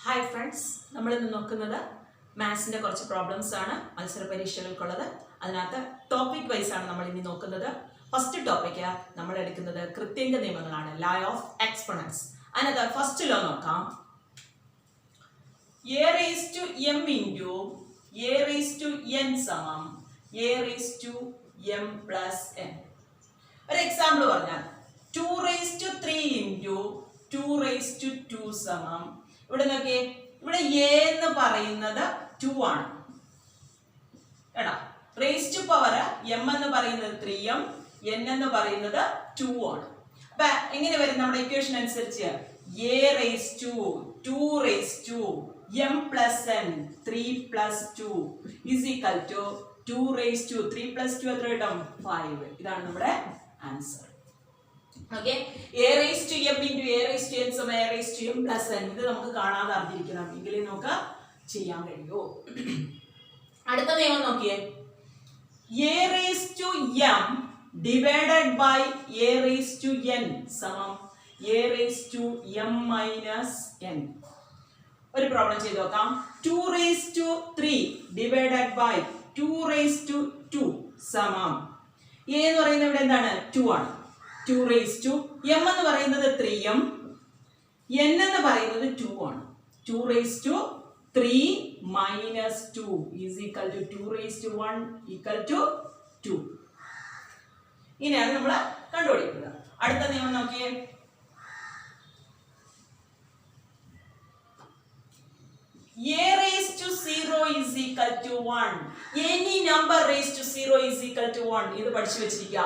Hi friends, നമ്മളിന്ന് നോക്കുന്നത് മാത്സിൻ്റെ കുറച്ച് പ്രോബ്ലംസ് ആണ് മത്സര പരീക്ഷകൾക്കുള്ളത്. അതിനകത്ത് ടോപ്പിക് വൈസ് ആണ് നമ്മൾ ഇനി നോക്കുന്നത്. ഫസ്റ്റ് ടോപ്പിക്ക് നമ്മൾ എടുക്കുന്നത് കൃത്യങ്ക നിയമങ്ങളാണ്, ലോ ഓഫ് എക്സ്പോണൻസ്. അതിനകത്ത് ഫസ്റ്റ് ലോ നോക്കാം. a raised to m into a raised to n സമം a raised to m plus n. ഒരു എക്സാമ്പിൾ പറഞ്ഞാൽ 2 raised to 3 into 2 raised to 2 സമം, ഇവിടെ നോക്കിയേ, ഇവിടെ a എന്ന് പറയുന്നത് 2 ആണ് കേട്ടോ. റേസ് ടു പവർ m എന്ന് പറയുന്നത് 3m, n എന്ന് പറയുന്നത് 2 ആണ്. അപ്പൊ എങ്ങനെ വരും നമ്മുടെ ഇക്വേഷൻ അനുസരിച്ച്? a raised to 2 raised to m plus n 3 plus 2 is equal to 2 raised to 3 plus 2 എത്ര കിട്ടും? 5. ഇതാണ് നമ്മുടെ answer. Okay, a raised to m into a raised to n സമം a raised to m plus n. ഇത് നമുക്ക് കാണാതെ അറിഞ്ഞിരിക്കണം, എങ്കിലേ നമുക്ക് ചെയ്യാൻ കഴിയൂ. അടുത്ത നിയമം നോക്കിയേ. a raised to m divided by a raised to n സമം a raised to m minus n. ഒരു പ്രോബ്ലം ചെയ്ത് നോക്കാം. 2 raised to 3 divided by 2 raised to 2 സമം, a എന്ന് പറയുന്നത് ഇവിടെ എന്താണ്? 2 ആണ്. 2 raised to m എന്ന് പറയുന്നത് 3m, n എന്ന് പറയുന്നത് 2 ആണ്. 2 raised to 3 minus 2 is equal to 2 raised to 1 equal to 2. ഇങ്ങനെയാണ് നമ്മൾ കണ്ടുപിടിക്കുന്നത്. അടുത്ത നിയമം നോക്കിയേ. a raised to 0 is equal to 1. Any number raised to 0 is equal to 1. ഇത് പഠിച്ചു വെച്ചിരിക്കുക.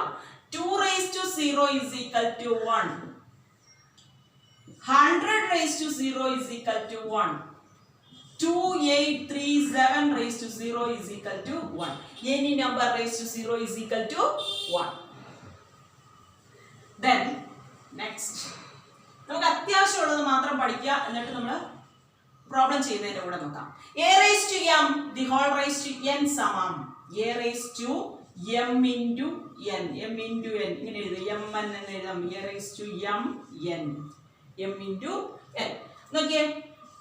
2 raised to 0 is equal to 1. 100 raised to 0 is equal to 1. 2837 raised to 0 is equal to 1. Any number raised to 0 is equal to 1. Then next, നമുക്ക് അത്യാവശ്യമുള്ളത് മാത്രം പഠിക്കുക, എന്നിട്ട് നമ്മൾ problem ചെയ്യുന്നതിന്റെ കൂടെ നോക്കാം. a raised to m the whole raised to n സമം a raised to m into n. m into n ഇങ്ങനെ എഴുതും. m n എന്ന് എഴുതാം. a raised to m n, m into n. നോക്കിയേ,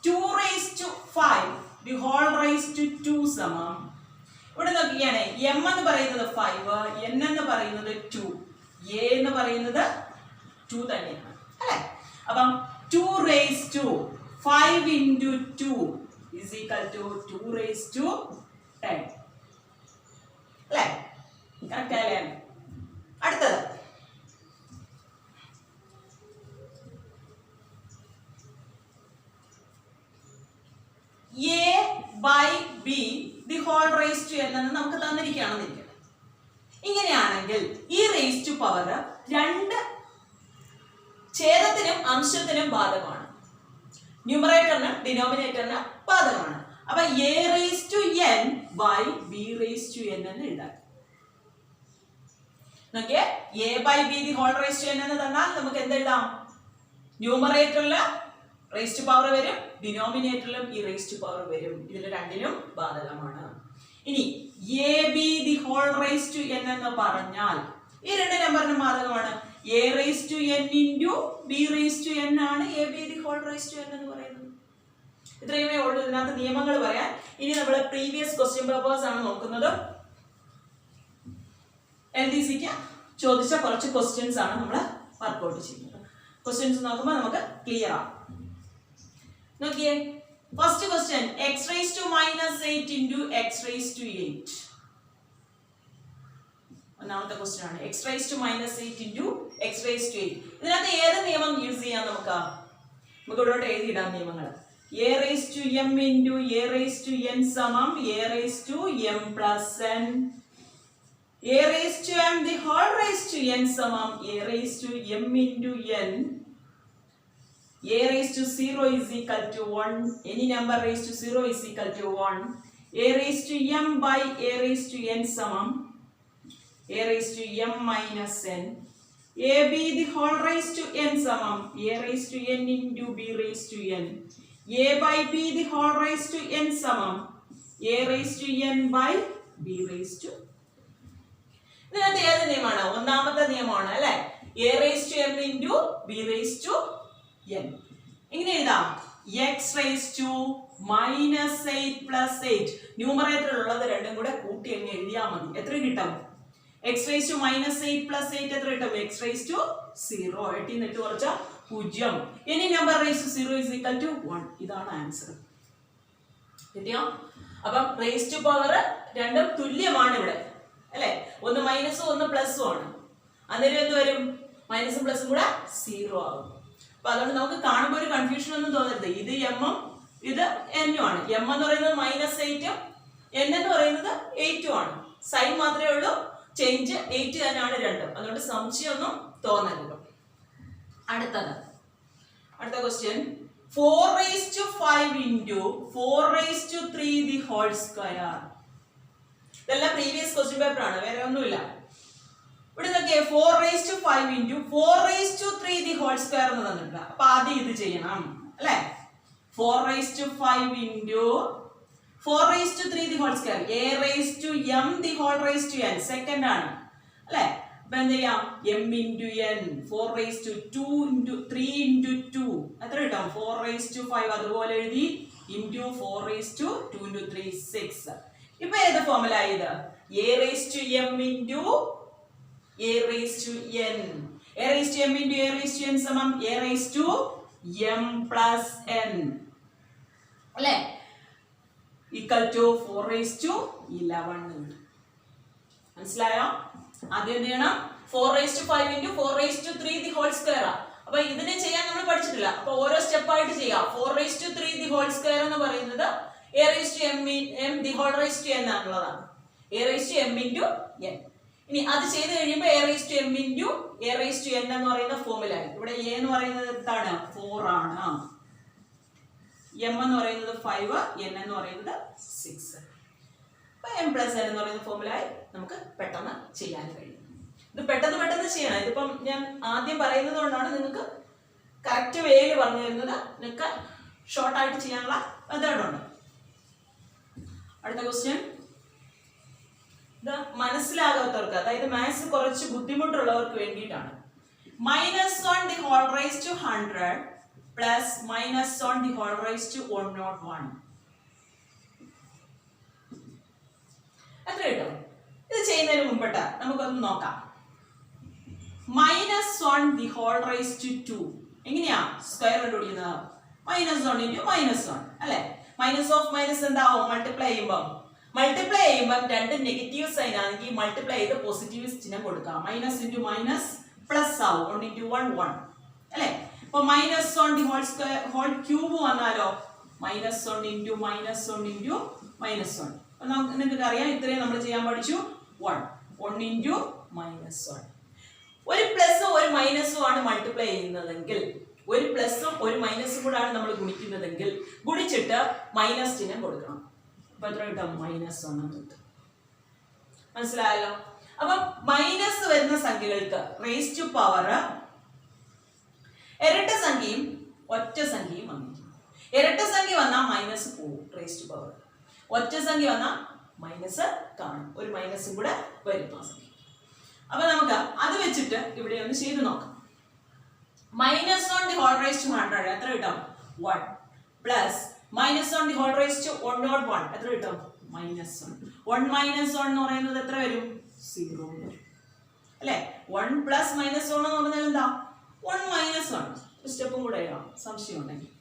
2 raised to 5 the whole raised to 2 സമം, ഇവിടെ നോക്കിയാണ് m എന്ന് പറയുന്നത് 5, n എന്ന് പറയുന്നത് 2, a എന്ന് പറയുന്നത് 2 തന്നെയാണ് അല്ലേ. അപ്പം 2 raised to 5 into 2 is equal to 2 raised to 10 അല്ലേ? കറക്റ്റ് അല്ലേ? അടുത്തത് a by b the whole raised to n എന്ന് നമുക്ക് തന്നിരിക്കുകയാണെന്ന് ഇരിക്കട്ടെ. ഇങ്ങനെയാണെങ്കിൽ ഈ റേസ് ടു പവർ രണ്ട് ഛേദത്തിനും അംശത്തിനും ബാധകമാണ്, ന്യൂമറേറ്ററിനും ഡിനോമിനേറ്ററിന് ബാധകമാണ്. അപ്പൊ a raised to n by b raised to n എന്ന് എഴുതാം. നോക്കിയേ, a by b the whole raised to n എന്ന് തന്നാൽ നമുക്ക് എന്ത് എഴുതാം? ന്യൂമറേറ്ററിൽ റേസ് ടു പവർ വരും, ഡിനോമിനേറ്ററിലും ഈ റേസ് ടു പവർ വരും. ഇതിന് രണ്ടിനും ബാധകമാണ്. ഇനി a b the whole raised to n എന്ന് പറഞ്ഞാൽ ഈ രണ്ട് നമ്പറിനും ബാധകമാണ്. a raised to n into b raised to n ആണ് a b the whole raised to n എന്ന് പറയുന്നത്. ഇത്രയുമേ ഉള്ളൂ ഇതിനകത്ത് നിയമങ്ങൾ പറയാൻ. ഇനി നമ്മൾ പ്രീവിയസ് ക്വസ്റ്റ്യൻ പേപ്പേഴ്സ് ആണ് നോക്കുന്നത്. LDCക്ക് ചോദിച്ച കുറച്ച് ക്വസ്റ്റ്യൻസ് ആണ് നമ്മൾ വർക്ക്ഔട്ട് ചെയ്യുന്നത്. ക്വസ്റ്റ്യൻസ് നോക്കുമ്പോൾ നമുക്ക് ക്ലിയർ ആവും. നോക്കിയേ, first question, x raised to minus 8 into x raised to 8. ഒന്നാമത്തെ ക്വസ്റ്റ്യൻ ആണ് x raised to minus 8 into x raised to 8. ഇതിനകത്ത് ഏത് നിയമം യൂസ് ചെയ്യാം? നമുക്ക് ഇവിടോട്ട് എഴുതിയിടാം നിയമങ്ങൾ. a raised to m into a raised to n സമം a raised to m plus n. a raised to m the whole raised to n സമം a raised to m into n. a raised to 0 is equal to 1. Any number raised to 0 is equal to 1. a raised to m by a raised to n സമം a raised to m minus n. ab the whole raised to n സമം a raised to n into b raised to n. a by b the whole raised to n സമം a raised to n by b raised to. ഇതിനകത്ത് ഏത് നിയമമാണ്? ഒന്നാമത്തെ നിയമമാണ് അല്ലേ? a raised to m into b raised to n. ഇങ്ങനെ എഴുതാം. X raise to -8 plus 8. Numerator ഉള്ളത് രണ്ടും കൂടെ കൂട്ടി അങ്ങ് എഴുതിയാൽ മതി. എത്ര കിട്ടും? എക്സ് റേസ് ടു -8 പ്ലസ് 8 എത്ര കിട്ടും? X raise to 0. 8 ന്നിട്ട് കുറച്ച 0. ഇനി number raise to 0 is equal to 1. ഇതാണ് ആൻസർ. കിട്ടിയോ? അപ്പം റേസ് ടു പവർ രണ്ടും തുല്യമാണ് ഇവിടെ അല്ലെ. ഒന്ന് മൈനസും ഒന്ന് പ്ലസും ആണ്. അന്നേരം എന്ത് വരും? മൈനസും പ്ലസും കൂടെ 0 ആകും. അപ്പൊ അതുകൊണ്ട് നമുക്ക് കാണുമ്പോൾ ഒരു കൺഫ്യൂഷൻ ഒന്നും തോന്നരുത്. ഇത് എമ്മും ഇത് എന്നും ആണ്. എം എന്ന് പറയുന്നത് -8, എൻ എന്ന് പറയുന്നത് 8 ആണ്. സൈൻ മാത്രമേ ഉള്ളൂ ചേഞ്ച്, 8 തന്നെയാണ് രണ്ടും. അതുകൊണ്ട് സംശയമൊന്നും തോന്നരുത്. അടുത്ത question 4 raised to 5 into 4 raised to 3 the whole square. ഇതെല്ലാം പ്രീവിയസ് ക്വസ്റ്റ്യൻ പേപ്പർ ആണ്, വേറെ ഒന്നുമില്ല. ഇവിടെ നോക്കിയേ 4 raised to 5 into 4 raised to 3 the whole square എന്ന് തന്നിട്ടുണ്ട്. അപ്പൊ ആദ്യം ഇത് ചെയ്യണം അല്ലെ. 4 raised to 5 into 4 raised to 3 the whole square, a raised to m the whole raised to n second ആണ് അല്ലെ. അപ്പൊ എന്ത് ചെയ്യാം? m into n 4 raised to 2 into 3 into 2 എത്ര കിട്ടും? 4 raised to 5 അതുപോലെ എഴുതി into 4 raised to 2 into 3 6. ഇപ്പൊ ഏത് ഫോർമുല ഇത്? a raised to m into a raised to n. a raised to m into a raised to n സമം a raised to m plus n അല്ലേ, equal to 4 raised to 11. മനസ്സിലായോ? ആദ്യം എന്ത് ചെയ്യണം? 4 raised to 5 into 4 raised to 3 the whole square. അപ്പൊ ഇതിനെ ചെയ്യാൻ നമ്മൾ പഠിച്ചിട്ടില്ല. അപ്പൊ ഓരോ സ്റ്റെപ്പ് ആയിട്ട് ചെയ്യാം. 4 raised to 3 the whole square എന്ന് പറയുന്നത് a raised to m the whole raised to n ആണുള്ളതാണ്. a raised to m into n. ഇനി അത് ചെയ്ത് കഴിയുമ്പോൾ a raised to m into a raised to n എന്ന് പറയുന്ന ഫോർമുല ആയി. ഇവിടെ a എന്ന് പറയുന്നത് എന്താണ്? 4 ആണ്. m എന്ന് പറയുന്നത് 5, n എന്ന് പറയുന്നത് 6. അപ്പൊ m plus n എന്ന് പറയുന്ന ഫോർമുല ആയി നമുക്ക് പെട്ടെന്ന് ചെയ്യാൻ കഴിയും. ഇത് പെട്ടെന്ന് ചെയ്യണം. ഇതിപ്പം ഞാൻ ആദ്യം പറയുന്നത് കൊണ്ടാണ് നിങ്ങൾക്ക് കറക്റ്റ് വേയിൽ പറഞ്ഞു തരുന്നത്. നിങ്ങൾക്ക് ഷോർട്ട് ആയിട്ട് ചെയ്യാനുള്ള മെത്തേഡുണ്ട്. അടുത്ത ക്വസ്റ്റ്യൻ ഇത് മനസ്സിലാകാത്തവർക്ക്, അതായത് മാത്സ് കുറച്ച് ബുദ്ധിമുട്ടുള്ളവർക്ക് വേണ്ടിയിട്ടാണ്. -1 the whole raised to 100 plus -1 the whole raised to 101 എത്ര കിട്ടും? ഇത് ചെയ്യുന്നതിന് മുമ്പിട്ട് നമുക്കൊന്ന് നോക്കാം. -1 the whole raised to 2 എങ്ങനെയാ സ്ക്വയർ കണ്ടുപിടിക്കുന്നത്? -1 into -1 അല്ലെ. മൈനസ് ഓഫ് മൈനസ് എന്താവും? മൾട്ടിപ്ലൈ ചെയ്യുമ്പോൾ രണ്ട് നെഗറ്റീവ് സൈൻ ആണെങ്കിൽ മൾട്ടിപ്ലൈ ചെയ്ത് പോസിറ്റീവ് ചിഹ്നം കൊടുക്കാം. മൈനസ് ഇൻറ്റു മൈനസ് പ്ലസ് ആവും. 1 into 1 1 അല്ലെ. അപ്പൊ -1 the whole square whole cube വന്നാലോ -1 into -1 into -1. നിങ്ങൾക്ക് അറിയാം ഇത്രയും നമ്മൾ ചെയ്യാൻ പഠിച്ചു. 1 into -1. ഒരു പ്ലസും ഒരു മൈനസും ആണ് മൾട്ടിപ്ലൈ ചെയ്യുന്നതെങ്കിൽ, ഒരു പ്ലസും ഒരു മൈനസും കൂടാണ് നമ്മൾ ഗുണിക്കുന്നതെങ്കിൽ ഗുണിച്ചിട്ട് മൈനസ് ചിഹ്നം കൊടുക്കണം. അപ്പൊ എത്ര കിട്ടും? -1 കിട്ടും. മനസ്സിലായല്ലോ? അപ്പം മൈനസ് വരുന്ന സംഖ്യകൾക്ക് റേസ് ടു പവർ ഇരട്ട സംഖ്യയും ഒറ്റ സംഖ്യയും വന്നിരിക്കും. ഇരട്ട സംഖ്യ വന്നാൽ മൈനസ് പോവും റേസ് ടു പവർ. ഒറ്റ സംഖ്യ വന്നാൽ മൈനസ് കാണും. ഒരു മൈനസും കൂടെ വരും ആ സംഖ്യ. അപ്പൊ നമുക്ക് അത് വെച്ചിട്ട് ഇവിടെ ഒന്ന് ചെയ്ത് നോക്കാം. -1 the whole raised to 100 എത്ര കിട്ടും? 1 plus -1 the whole raised to 101 എത്ര കിട്ടും? -1. 1 - 1 എന്ന് പറയുന്നത് എത്ര വരും? 0 വരും അല്ലെ. 1 പ്ലസ് -1 എന്ന് പറഞ്ഞാൽ എന്താ? 1 - 1. ഒരു സ്റ്റെപ്പും കൂടെ എഴുതാം സംശയം ഉണ്ടെങ്കിൽ.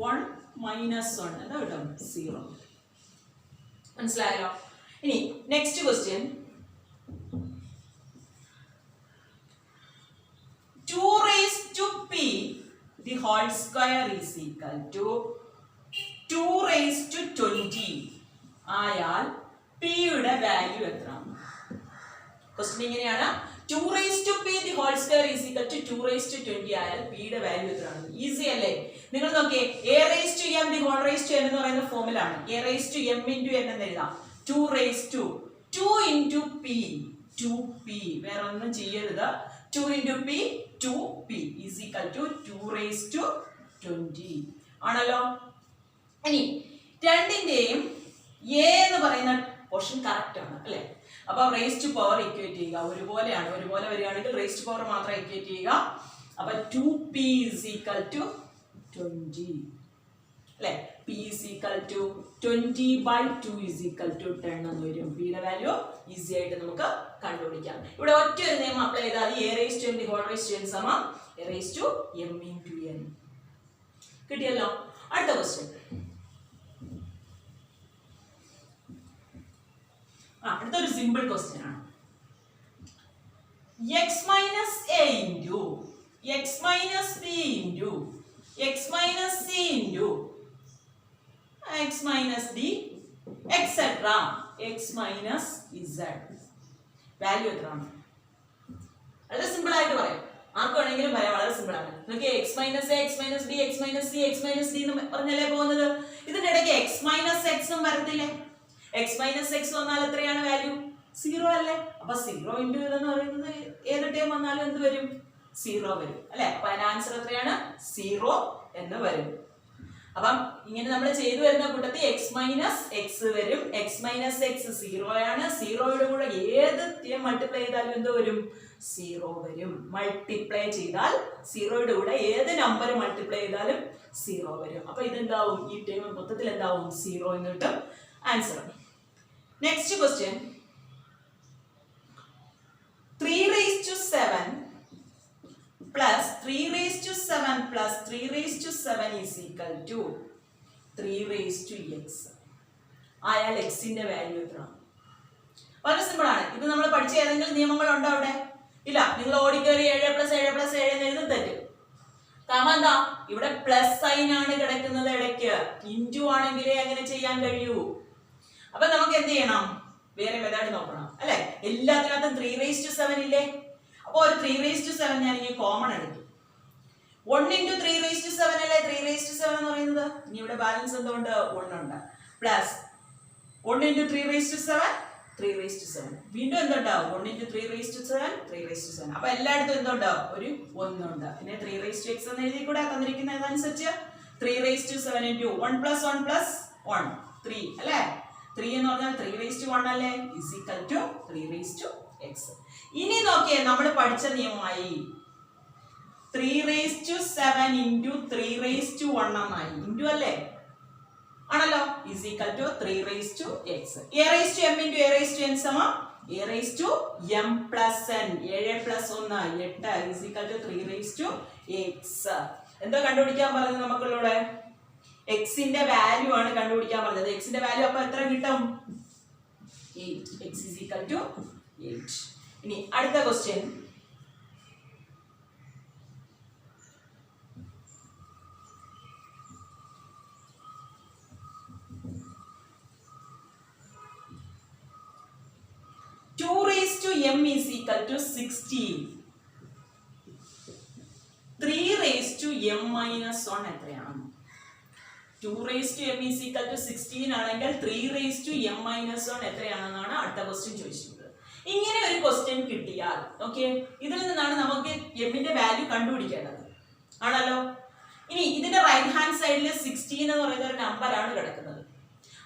1 - 1 എന്താ കിട്ടും? 0. മനസ്സിലായല്ലോ? ഇനി next question 2 raised to p the whole square is equal to 2 raised to 20 ആയാൽ p യുടെ വാല്യൂ എത്രയാണ്? ക്വസ്റ്റ്യൻ ഇങ്ങനെയാണ്. 2 raised to p the whole square is equal to 2 raised to 20 ആയാൽ p യുടെ വാല്യൂ എത്രയാണ്? ഈസി അല്ലേ? നിങ്ങൾ നോക്കിയേ, a raised to m the whole raised to n എന്ന് പറയുന്ന ഫോർമുല ആണ്. a raised to m into n എന്ന് എഴുതാം. 2 raised to 2 into p 2p വേറെ ഒന്നും ചെയ്യരുത്. 2 into p 2p is equal to 2 raised to 20 ആണല്ലോ. ഇനി രണ്ടിന്റെയും a എന്ന് പറയുന്ന പോർഷൻ കറക്റ്റ് ആണ് അല്ലെ. അപ്പൊ റേസ് ടു പവർ ഇക്വേറ്റ് ചെയ്യുക. ഒരുപോലെയാണ്, ഒരുപോലെ വരികയാണെങ്കിൽ റേസ് ടു പവർ മാത്രം ഇക്വേറ്റ് ചെയ്യുക. അപ്പൊ 2p is equal to 20 അല്ലേ? p is equal to 20/2 is equal to 10 എന്ന് വരും. p യുടെ വാല്യൂ ഈസി ആയിട്ട് നമുക്ക് കണ്ടുപിടിക്കാം. ഇവിടെ ഒറ്റ ഒരു നിയമം അപ്ലൈ ചെയ്താൽ a raised to m the whole raised to n സമം a raised to m into n. കിട്ടിയല്ലോ. അടുത്ത ക്വസ്റ്റ്യൻ. അടുത്തൊരു സിമ്പിൾ ക്വസ്റ്റ്യൻ ആണ്. x minus a into x minus b into x minus c into x minus d etc. x minus z value എത്രയാണ്? വളരെ simple ആയിട്ട് പറയാം. ആർക്ക് വേണമെങ്കിലും പറയാം. വളരെ സിമ്പിൾ ആണ്. നോക്കിയേ, x minus a, x minus b, x minus c, x minus d എന്ന് പറഞ്ഞല്ലേ പോകുന്നത്. ഇതിന്റെ ഇടയ്ക്ക് x minus x ഉം വരത്തില്ലേ? x minus x വന്നാൽ എത്രയാണ് വാല്യൂ? 0 അല്ലേ? അപ്പൊ 0 into ഇതെന്ന് പറയുന്നത് ഏത് ടേം വന്നാലും എന്ത് വരും? 0 വരും അല്ലെ? അപ്പൊ അതിന്റെ ആൻസർ എത്രയാണ്? 0 എന്ന് വരും. അപ്പം ഇങ്ങനെ നമ്മൾ ചെയ്തു വരുന്ന കൂട്ടത്തിൽ x മൈനസ് എക്സ് വരും. x മൈനസ് എക്സ് 0 ആണ്. 0യുടെ കൂടെ ഏത് ടേം മൾട്ടിപ്ലൈ ചെയ്താലും എന്ത് വരും? 0 വരും. മൾട്ടിപ്ലൈ ചെയ്താൽ 0യുടെ കൂടെ ഏത് നമ്പർ മൾട്ടിപ്ലൈ ചെയ്താലും 0 വരും. അപ്പൊ ഇതെന്താവും? ഈ ടേം മൊത്തത്തിൽ എന്താവും? 0 എന്ന് കിട്ടും answer. Next question. 3 raised to 7 plus 3 raised to 7 plus 3 raised to 7 is equal to 3 raised to x. ആയാൽ x ന്റെ വാല്യൂ എത്ര? വളരെ സിമ്പിൾ ആണ്. ഇത് നമ്മൾ പഠിച്ച ഏതെങ്കിലും നിയമങ്ങളുണ്ടോ അവിടെ? ഇല്ല. നിങ്ങൾ ഓടിക്കേറി 7 + 7 + 7 എന്ന് എഴുതും തെറ്റും. കാരണം എന്താ? ഇവിടെ പ്ലസ് സൈൻ ആണ് കിടക്കുന്നത് ഇടയ്ക്ക്. ഇൻറ്റു ആണെങ്കിലേ അങ്ങനെ ചെയ്യാൻ കഴിയൂ. അപ്പൊ നമുക്ക് എന്ത് ചെയ്യണം? വേറെ മെത്തേഡ് നോക്കണം അല്ലെ? എല്ലാത്തിനകത്തും 3 raised to 7 ഇല്ലേ? അപ്പോൾ ഒരു 3 raised to 7 ഞാൻ ഇനി കോമൺ എടുത്തു. 1 into 3 raised to 7 അല്ലേ 3 raised to 7 എന്ന് പറയുന്നത്. ഇനി ഇവിടെ ബാലൻസ് എന്തുകൊണ്ട്? 1 ഉണ്ട്. Plus 1 into 3 raised to 7 3 raised to 7. വീണ്ടും എന്തുണ്ടാവും? 1 into 3 raised to 7 3 raised to 7. അപ്പൊ എല്ലായിടത്തും എന്തുണ്ടാവും? ഒരു 1 ഉണ്ട്. പിന്നെ 3 raised to x എന്ന് എഴുതി കൂടെ തന്നിരിക്കുന്നതനുസരിച്ച് 3 raised to 7 into 1 plus 1 plus 1 3 അല്ലേ? 3 എന്ന് പറഞ്ഞാൽ 3 raised to 1 അല്ലേ? is equal to 3 raised to x. ഇനി നോക്കിയേ, നമ്മൾ പഠിച്ച നിയമമായി 3 raised to 7 into 3 raised to 1 എന്നായി. ഇൻറ്റു അല്ലേ? ആണല്ലോ. is equal to 3 raised to x. a raised to m into a raised to n സമം a raised to m plus n. 7 plus 1 8 is equal to 3 raised to x. എന്താ കണ്ടുപിടിക്കാൻ പറഞ്ഞത് നമുക്കുള്ളൂടെ? x ന്റെ value ആണ് കണ്ടുപിടിക്കാൻ പറഞ്ഞത്. x ന്റെ value അപ്പോൾ എത്ര കിട്ടും? 8. x is equal to 8. ഇനി അടുത്ത question. m is equal to 16. 3 raised to m minus 1 എത്രയാണ്? 2 raised to m is equal to 16 ആണെങ്കിൽ 3 raised to m minus 1 എത്രയാണെന്നാണ് അടുത്ത ക്വസ്റ്റ്യൻ ചോദിച്ചിട്ടുള്ളത്. ഇങ്ങനെ ഒരു ക്വസ്റ്റ്യൻ കിട്ടിയാൽ ഓക്കെ, ഇതിൽ നിന്നാണ് നമുക്ക് m ന്റെ വാല്യൂ കണ്ടുപിടിക്കേണ്ടത് ആണല്ലോ. ഇനി ഇതിന്റെ റൈറ്റ് ഹാൻഡ് സൈഡിൽ 16 എന്ന് പറയുന്ന ഒരു നമ്പർ ആണ് കിടക്കുന്നത്.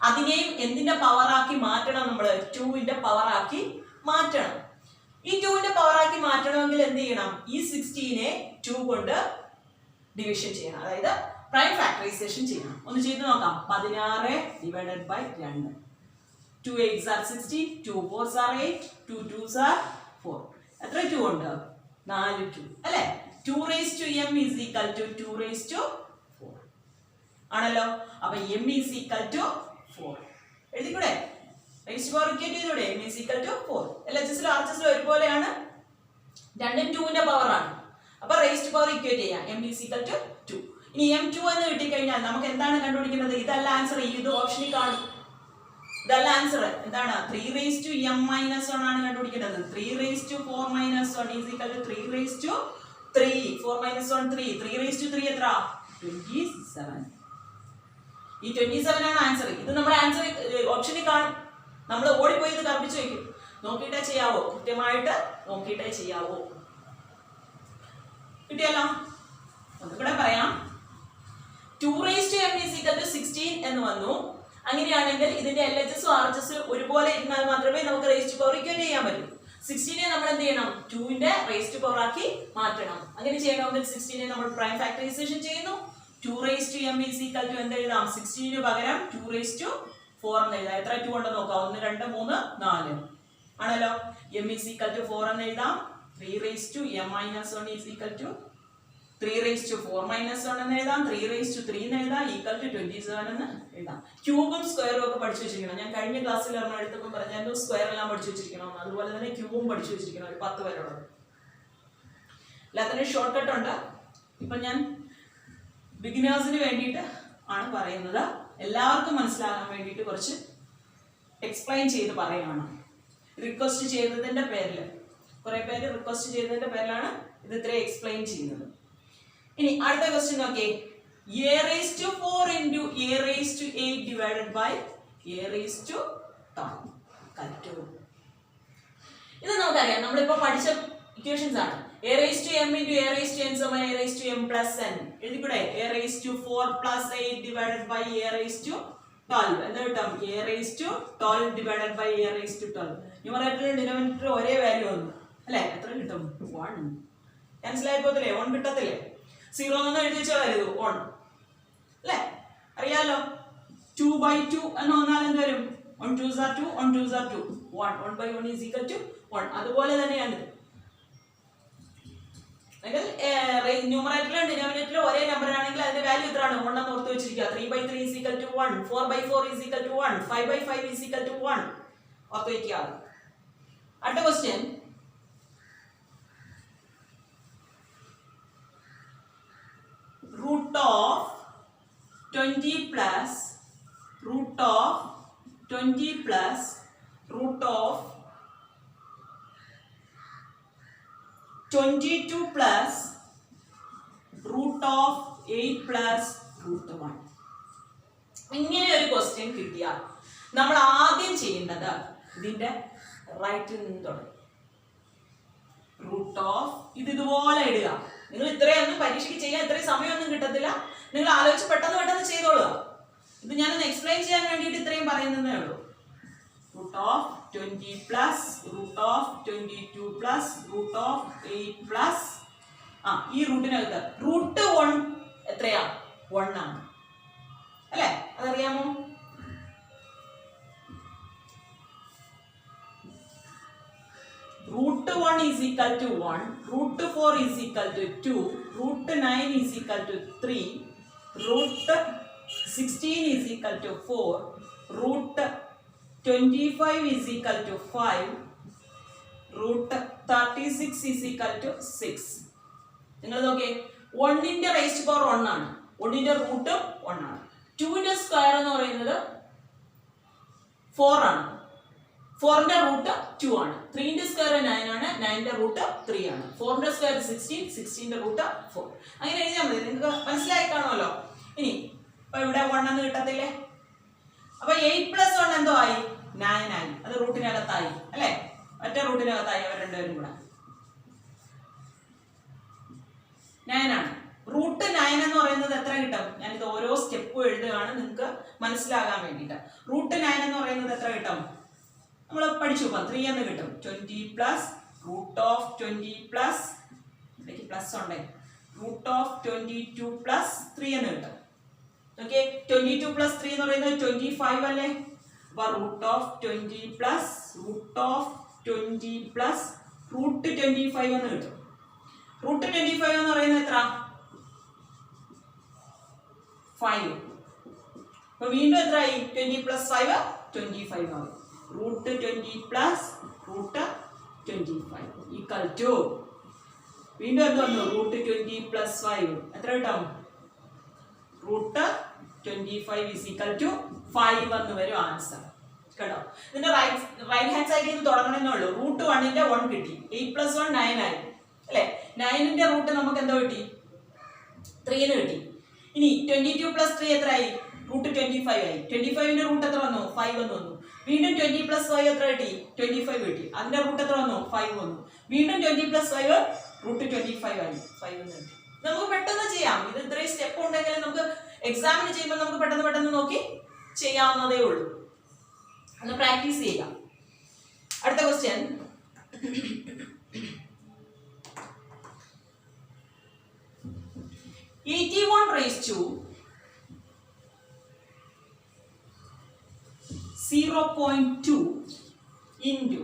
അതിനെയും എന്തിന്റെ പവർ ആക്കി മാറ്റണം? നമ്മൾ 2 ന്റെ പവർ ആക്കി മാറ്റണം. ഈ 2 ന്റെ പവർ ആക്കി മാറ്റണമെങ്കിൽ എന്ത് ചെയ്യണം? ഈ 16നെ 2 കൊണ്ട് ഡിവിഷൻ ചെയ്യണം, അതായത് പ്രൈം ഫാക്ടറൈസേഷൻ ചെയ്യണം. ഒന്ന് ചെയ്ത് നോക്കാം. 16 divided by 2. 2 8s are 16, 2 4s are 8, 2 2s are 4. എത്ര 2 ഉണ്ട്? 4 2 അല്ലേ? 2 raised to m is equal to 2 raised to 4 ആണല്ലോ. അപ്പൊ m is equal to 4 എഴുതിക്കൂടെ? raised to power ഇക്വേറ്റ് ചെയ്തൂടെ? m is equal to 4. LHS ലും RHS ലും ഒരുപോലെയാണ്, രണ്ടും 2 ന്റെ പവർ ആണ്. അപ്പൊ raised to power ഇക്വേറ്റ് ചെയ്യാം. m is equal to 2. ഇനി m2 എന്ന് കിട്ടിക്കഴിഞ്ഞാൽ നമുക്ക് എന്താണ് കണ്ടുപിടിക്കുന്നത്? ഇതല്ല ആൻസർ. ഇത് ഓപ്ഷനിൽ കാണും. ഇതല്ല ആൻസർ. എന്താണ്? 3 raised to m minus 1 ആണ് കണ്ടുപിടിക്കേണ്ടത്. 3 raised to 4 minus 1 is equal to 3 raised to 3. 4 minus 1 3. 3 raised to 3 എത്ര? 27. ഈ 27 ആണ് ആൻസർ. ഇത് നമ്മുടെ ആൻസർ ഓപ്ഷനിൽ കാണും. നമ്മൾ ഓടിപ്പോയി ഇത് കർപ്പിച്ചു വെക്കും. നോക്കിയിട്ടേ ചെയ്യാവോ? കൃത്യമായിട്ട് നോക്കിയിട്ടേ ചെയ്യാവോ? കിട്ടിയല്ലോ. ഒന്നുകൂടെ പറയാം. 2 raised to m is equal to 16 എന്ന് വന്നു. അങ്ങനെയാണെങ്കിൽ ഇതിന്റെ LHS RHS ഒരുപോലെ ഇരുന്നാൽ മാത്രമേ നമുക്ക് raised to power ഇക്വേറ്റ് ചെയ്യാൻ പറ്റൂ. 16നെ നമ്മൾ എന്ത് ചെയ്യണം? 2 ന്റെ raised to power ആക്കി മാറ്റണം. അങ്ങനെ ചെയ്യണമെങ്കിൽ 16നെ നമ്മൾ പ്രൈം ഫാക്ടറൈസേഷൻ ചെയ്യുന്നു. 2 raised to m is equal to എന്ത് എഴുതാം 16 പകരം 2 raised to 4 എന്ന് എഴുതാം. എത്ര 2 ഉണ്ടെന്ന് നോക്കാം. 1 2 3 4 ആണല്ലോ. m is equal to 4 എന്ന് എഴുതാം. 3 raised to m minus 1 is equal to 3 raised to 4 minus 1 എന്ന് എഴുതാം. 3 raised to 3 എന്ന് എഴുതാം. equal to 27 എന്ന് എഴുതാം. ക്യൂബും സ്ക്വയറും ഒക്കെ പഠിച്ചു വെച്ചിരിക്കണം. ഞാൻ കഴിഞ്ഞ ക്ലാസ്സിൽ എടുത്തപ്പോൾ പറഞ്ഞാൽ സ്ക്വയർ എല്ലാം പഠിച്ചു വെച്ചിരിക്കണം. അതുപോലെ തന്നെ ക്യൂബും പഠിച്ചു വെച്ചിരിക്കണം. ഒരു 10 വരെയുള്ളത്. എല്ലാത്തിനും ഷോർട്ട് കട്ട് ഉണ്ട്. ഇപ്പൊ ഞാൻ ബിഗിനേഴ്സിന് വേണ്ടിയിട്ട് ആണ് പറയുന്നത്. എല്ലാവർക്കും മനസ്സിലാകാൻ വേണ്ടിയിട്ട് കുറച്ച് എക്സ്പ്ലെയിൻ ചെയ്ത് പറയുകയാണ്. റിക്വസ്റ്റ് ചെയ്തതിന്റെ പേരിൽ കുറെ പേര് റിക്വസ്റ്റ് ചെയ്തതിന്റെ പേരിലാണ് ഇത് ഇത്രയും എക്സ്പ്ലെയിൻ ചെയ്യുന്നത്. ഇനി അടുത്ത ക്വസ്റ്റ്യൻ നോക്കിയേ. a raised to 4 into a raised to 8 divided by a raised to 12. ഇത് നമുക്കറിയാം. നമ്മളിപ്പോ പഠിച്ച ഇക്വേഷൻസ് ആണ്. a raised to m into a raised to n സമം a raised to m plus n. എഴുതിക്കൂടെ? a raised to 4 plus 8 divided by a raised to 12. എന്താ കിട്ടും? a raised to 12 divided by a raised to 12. ന്യൂമറേറ്ററിലും ഡിനോമിനേറ്ററിലും ഒരേ value വന്നു അല്ലേ? എത്ര കിട്ടും? 1. Cancel ആയി പോകത്തില്ലേ? 1 കിട്ടത്തില്ലേ? 0 എന്ന് എഴുതി വെച്ചാൽ 1 അല്ലേ? അറിയാലോ. 2 by 2 എന്ന് വന്നാൽ എന്ത് വരും? 1 2s are 2, 1 2s are 2. 1 by 1 is equal to 1. അതുപോലെ തന്നെയാണ് ന്യൂമറേറ്ററിലും ഡിനോമിനേറ്ററിലും ഒരേ നമ്പർ ആണെങ്കിൽ അതിന്റെ വാല്യൂ എത്രയാണ്? 1 എന്ന് ഓർത്ത് വെച്ചിരിക്കുക. 3 by 3 is equal to 1, 4 by 4 is equal to 1, 5 by 5 is equal to 1. ഓർത്ത് വെക്കുക. അടുത്ത question. root of 20 plus root of 20 plus root of 22 plus root of 8 plus root 1. ഇങ്ങനെ ഒരു ക്വസ്റ്റ്യൻ കിട്ടിയാൽ നമ്മൾ ആദ്യം ചെയ്യേണ്ടത് ഇതിന്റെ റൈറ്റിൽ നിന്ന് തുടങ്ങും. റൂട്ട് ഓഫ് ഇതുപോലെ ഇടുക. നിങ്ങൾ ഇത്രയൊന്നും പരീക്ഷയ്ക്ക് ചെയ്യാൻ ഇത്രയും സമയമൊന്നും കിട്ടത്തില്ല. നിങ്ങൾ ആലോചിച്ച് പെട്ടെന്ന് ചെയ്തോളുക. ഇത് ഞാനൊന്ന് എക്സ്പ്ലെയിൻ ചെയ്യാൻ വേണ്ടിയിട്ട് ഇത്രയും പറയുന്നതേ ഉള്ളൂ. Root of 20 plus root of 22 plus root of 8 plus ഈ റൂട്ടിനകത്ത് റൂട്ട് 1 എത്രയാ? 1 ആണ് അല്ലേ? അതറിയാമോ? root 1 is equal to 1, root 4 is equal to 2, root 9 is equal to 3, root 16 is equal to 4, root 25 is equal to 5, root 36 is equal to 6. നിങ്ങൾ നോക്കിയേ, 1ന്റെ റേസ്റ്റ് power 1 ആണ്, 1ന്റെ root 1 ആണ്. 2ന്റെ സ്ക്വയർ എന്ന് പറയുന്നത് 4 ആണ്, 4ന്റെ റൂട്ട് 2 ആണ്. 3ന്റെ സ്ക്വയർ 9 ആണ്, 9ന്റെ റൂട്ട് 3 ആണ്. 4ന്റെ സ്ക്വയർ 16, 16ന്റെ റൂട്ട് 4. അങ്ങനെ എഴുതിയാൽ മതി. നിങ്ങൾക്ക് മനസ്സിലായി കാണുമല്ലോ. ഇനി ഇപ്പൊ ഇവിടെ 1 എന്ന് കിട്ടത്തില്ലേ? അപ്പൊ 8 പ്ലസ് 1 എന്തോ ആയി? 9 ആയി. അത് റൂട്ടിനകത്തായി അല്ലെ? ഒറ്റ റൂട്ടിനകത്തായി അവർ രണ്ടുപേരും കൂടെ 9 ആണ്. റൂട്ട് 9 എന്ന് പറയുന്നത് എത്ര കിട്ടും? ഞാനിത് ഓരോ സ്റ്റെപ്പും എഴുതുകയാണ് നിങ്ങൾക്ക് മനസ്സിലാകാൻ വേണ്ടിയിട്ട്. റൂട്ട് 9 എന്ന് പറയുന്നത് എത്ര കിട്ടും? നമ്മൾ പഠിച്ചു നോക്കാം. 3 എന്ന് കിട്ടും. 20 പ്ലസ് റൂട്ട് ഓഫ് 20 പ്ലസ് ഇടയ്ക്ക് പ്ലസ് ഉണ്ടേ, റൂട്ട് ഓഫ് 22 പ്ലസ് 3 എന്ന് കിട്ടും. ഓക്കെ, 22 പ്ലസ് 3 എന്ന് പറയുന്നത് 25 അല്ലേ? അപ്പൊ root of 20 plus root of 20 plus root 25 എന്ന് കിട്ടും. റൂട്ട് 25 എന്ന് പറയുന്നത് എത്ര? 5. അപ്പൊ വീണ്ടും എത്രയായി? 20 പ്ലസ് 5 25 ആവും. Root 20 plus root 25 equal to വീണ്ടും എന്ത് വന്നു? റൂട്ട് 20 പ്ലസ് 5 എത്ര കിട്ടും? റൂട്ട് 25 ഈസ് ഈക്വൽ ടു 5 എന്ന് വരും ആൻസർ. കേട്ടോ, ഇതിന്റെ റൈറ്റ് ഹാൻഡ് സൈഡിൽ നിന്ന് തുടങ്ങണമെന്നേ ഉള്ളൂ. റൂട്ട് 1ന്റെ 1 കിട്ടി. 8 പ്ലസ് 1 9 ആയി അല്ലെ? 9ന്റെ റൂട്ട് നമുക്ക് എന്തോ കിട്ടി? 3 എന്ന് കിട്ടി. ഇനി 22 പ്ലസ് 3 എത്രയായി? റൂട്ട് 25 ആയി. 25ന്റെ റൂട്ട് എത്ര വന്നു? 5 എന്ന് വന്നു. വീണ്ടും 20 പ്ലസ് 5 എത്ര കിട്ടി? 25 കിട്ടി. അതിന്റെ റൂട്ട് എത്ര വന്നു? 5 വന്നു. വീണ്ടും 20 പ്ലസ് 5 റൂട്ട് 25 ആയി. 5 എന്ന് കിട്ടി. നമുക്ക് പെട്ടെന്ന് ചെയ്യാം. ഇത് ഇത്രയും സ്റ്റെപ്പ് ഉണ്ടെങ്കിൽ നമുക്ക് എക്സാമിന് ചെയ്യുമ്പോൾ നമുക്ക് പെട്ടെന്ന് നോക്കി ചെയ്യാവുന്നതേ ഉള്ളൂ. ഒന്ന് പ്രാക്ടീസ് ചെയ്യാം. അടുത്ത question. 81 raised to 0.2 into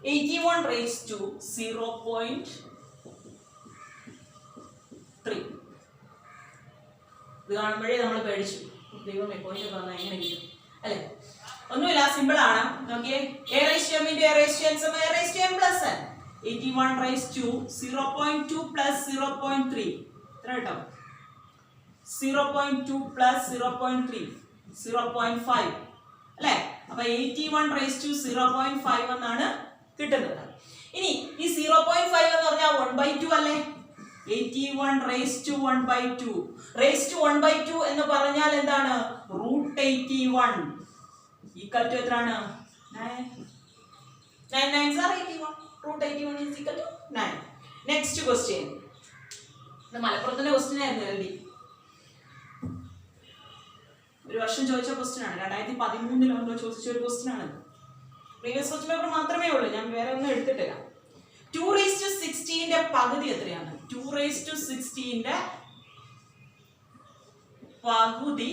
81 raised to 0.3. ഇത് കാണുമ്പോഴേ നമ്മൾ പേടിച്ചു, ദൈവമേ പോയിന്റ് പറഞ്ഞാൽ എങ്ങനെ കിട്ടും അല്ലേ? ഒന്നുമില്ല, സിമ്പിൾ ആണ്. നോക്കിയേ, a raised to m into a raised to n സമം a raised to m plus n. 81 raised to 0.2 plus 0.3 എത്ര കേട്ടോ? 0.2 plus 0.3 0.5 അല്ലേ? അപ്പൊ 81 raised to 0.5 എന്നാണ് കിട്ടുന്നത്. ഇനി ഈ 0.5 എന്ന് പറഞ്ഞാൽ 1/2 അല്ലേ? 81 raised to 1/2. raised to 1/2 എന്ന് പറഞ്ഞാൽ എന്താണ്? √81 equal to എത്രയാണ്? 9. 9 9s are 81. √81 is equal to 9. Next question. ഇത് മലപ്പുറത്തിന്റെ ക്വസ്റ്റ്യൻ ആയിരുന്നു എഴുതി. ഒരു വർഷം ചോദിച്ച ക്വസ്റ്റ്യൻ ആണ്. 2013 ചോദിച്ച ഒരു ക്വസ്റ്റ്യൻ ആണ്. പ്രീവിയസ് ക്വസ്റ്റ്യൻ പേപ്പർ മാത്രമേ ഉള്ളൂ, ഞാൻ വേറെ ഒന്നും എടുത്തിട്ടില്ല. 2 raised to 16 ന്റെ പകുതി എത്രയാണ്? 2 raised to 16 ന്റെ പകുതി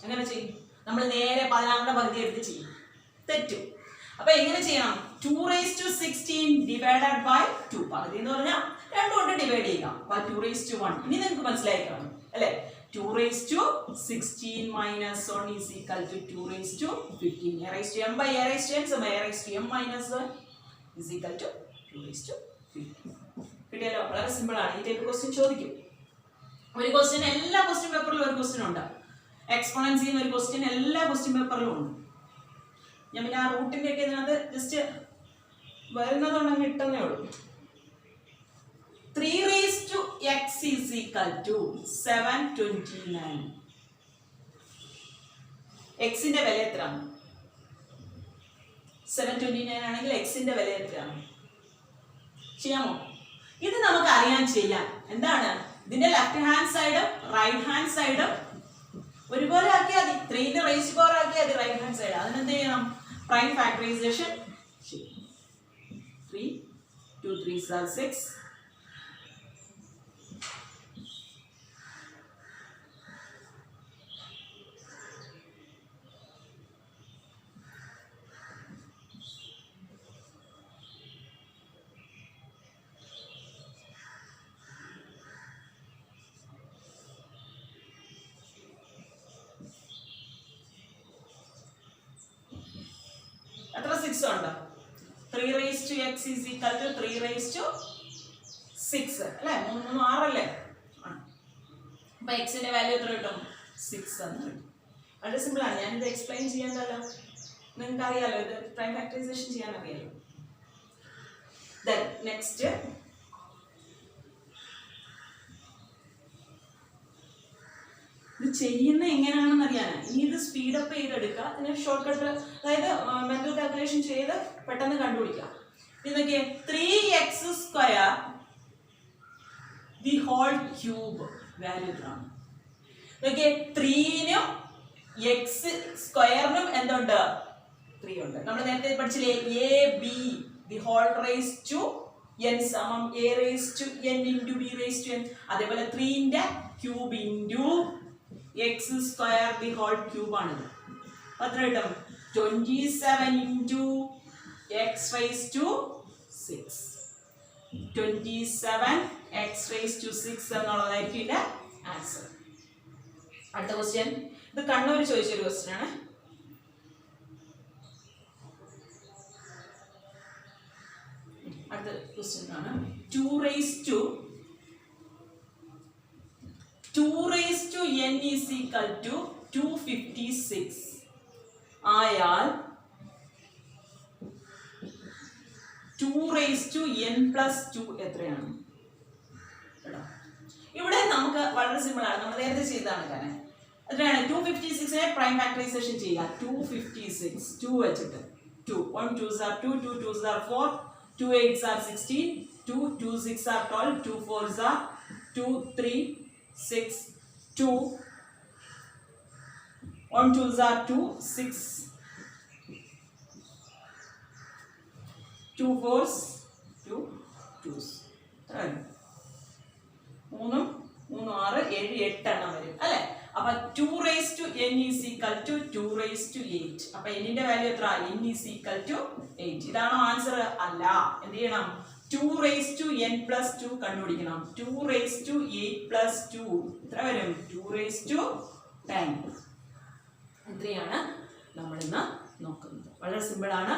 എങ്ങനെ ചെയ്യും? നമ്മൾ നേരെ 16ന്റെ പകുതി എടുത്ത് ചെയ്യും, തെറ്റും. അപ്പൊ എങ്ങനെ ചെയ്യണം? 2 raised to 16 divided by 2. പകുതി എന്ന് പറഞ്ഞാൽ 2 കൊണ്ട് ഡിവൈഡ് ചെയ്യാം. 2 raised to 1. ഇനി നിങ്ങൾക്ക് മനസ്സിലായി കാണും അല്ലേ? 2 raised to 16 minus 1 is equal to 2 raised to 15. a raised to m by a raised to n സമം a raised to m minus 1 is equal to 2 raised to 15. കിട്ടിയല്ലോ? വളരെ സിമ്പിൾ ആണ്. ഈ ടൈപ്പ് ക്വസ്റ്റ്യൻ ചോദിക്കും. ഒരു ക്വസ്റ്റ്യൻ എല്ലാ question പേപ്പറിലും ഒരു question ഉണ്ട്. എക്സ്പോണൻസ് ചെയ്യുന്ന ഒരു ക്വസ്റ്റ്യൻ എല്ലാ ക്വസ്റ്റ്യൻ പേപ്പറിലും ഉണ്ട്. ഞാൻ പിന്നെ ആ റൂട്ടിന്റെ ഒക്കെ ഇതിനകത്ത് ജസ്റ്റ് വരുന്നതുകൊണ്ടങ്ങ് ഇട്ടെന്നേ ഉള്ളൂ. 3 raised to x is equal to 729. x ന്റെ വില എത്രയാണ്? 729 ആണെങ്കിൽ x ന്റെ വില എത്രയാണ്? ചെയ്യാമോ? ഇത് നമുക്ക് അറിയാൻ ചെയ്യാം. എന്താണ്? ഇതിന്റെ ലെഫ്റ്റ് ഹാൻഡ് സൈഡും റൈറ്റ് ഹാൻഡ് സൈഡും ഒരുപോലെ ആക്കിയാൽ മതി. 3 ന്റെ റേസ് ടു പവർ ആക്കിയാൽ മതി റൈറ്റ് ഹാൻഡ് സൈഡ്. അതിനെന്ത് ചെയ്യണം? Prime factorisation. 3 2 3s are 6. എത്ര 6 ഉണ്ട്? 3 raised to x is equal to 3 raised to 6 അല്ലേ? 3 3 6 അല്ലേ? അപ്പൊ x ന്റെ വാല്യൂ എത്ര കിട്ടും? 6 എന്ന് കിട്ടും. വളരെ സിമ്പിൾ ആണ്. ഞാനിത് എക്സ്പ്ലെയിൻ ചെയ്യേണ്ടല്ലോ, നിങ്ങൾക്ക് അറിയാലോ, ഇത് പ്രൈം ഫാക്ടറൈസേഷൻ ചെയ്യാൻ അറിയാലോ. Then next, ഇത് ചെയ്യുന്ന എങ്ങനെയാണെന്ന് അറിയാനാ. ഇനി ഇത് സ്പീഡപ്പ് ചെയ്തെടുക്കുക, ഇതിന് ഷോർട്ട് കട്ട്, അതായത് മെന്റൽ കാൽക്കുലേഷൻ ചെയ്ത് പെട്ടെന്ന് കണ്ടുപിടിക്കാം. ഇതൊക്കെ 3x² the whole cube value ഇതാണ്. ഇതൊക്കെ 3നും x² എന്തുണ്ട്? 3 ഉണ്ട്. നമ്മൾ നേരത്തെ പഠിച്ചില്ലേ? ab the whole raise to n സമം a raise to n into b raise to n. അതേപോലെ 3 ന്റെ cube into x² the whole cube ആണിത്. എത്ര കിട്ടും? 27 into x raise to 6. 27 x raise to 6 എന്നുള്ളതായിരിക്കും ഇതിന്റെ ആൻസർ. അടുത്ത ക്വസ്റ്റ്യൻ, ഇത് കണ്ണൂർ ചോദിച്ചൊരു ക്വസ്റ്റ്യൻ ആണ്. അടുത്ത ക്വസ്റ്റ്യൻ ആണ് 2 raised to n is equal to 256 ആയാൽ 2 raised to n plus 2 എത്രയാണ്? ഇവിടെ നമുക്ക് വളരെ സിമ്പിൾ ആണ്. നമ്മൾ നേരത്തെ ചെയ്തതാണ്. കാരണം എത്രയാണ്? 256നെ പ്രൈം ഫാക്ടറൈസേഷൻ ചെയ്യുക. 256 2 വെച്ചിട്ട് 2 1 2s are 2 2 2s are 4 2 8s are 16 2 2 6 are 12 2 4s are 2 3 6 2 1 2s are 2 6 2 4s 2 2's. മൂന്നും 6 7 8 എണ്ണം വരും അല്ലേ? അപ്പൊ 2 raised to n is equal to 2 raised to 8. അപ്പൊ n ന്റെ വാല്യൂ എത്ര? n is equal to 8. ഇതാണോ ആൻസർ? അല്ല. എന്ത് ചെയ്യണം? 2 raised to n plus 2 കണ്ടുപിടിക്കണം. 2 raised to 8 plus 2 എത്ര വരും? 2 raised to 10. ഇത്രയാണ് നമ്മൾ ഇന്ന് നോക്കുന്നത്. വളരെ സിമ്പിൾ ആണ്.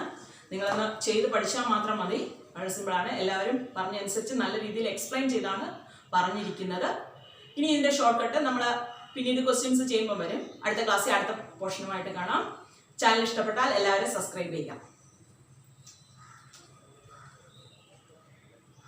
നിങ്ങളൊന്ന് ചെയ്ത് പഠിച്ചാൽ മാത്രം മതി. വളരെ സിമ്പിൾ ആണ്. എല്ലാവരും പറഞ്ഞനുസരിച്ച് നല്ല രീതിയിൽ എക്സ്പ്ലെയിൻ ചെയ്താണ് പറഞ്ഞിരിക്കുന്നത്. ഇനി ഇതിന്റെ ഷോർട്ട് കട്ട് നമ്മൾ പിന്നീട് ക്വസ്റ്റ്യൻസ് ചെയ്യുമ്പോൾ വരും. അടുത്ത ക്ലാസ്സിൽ അടുത്ത പോർഷനുമായിട്ട് കാണാം. ചാനൽ ഇഷ്ടപ്പെട്ടാൽ എല്ലാവരും സബ്സ്ക്രൈബ് ചെയ്യാം.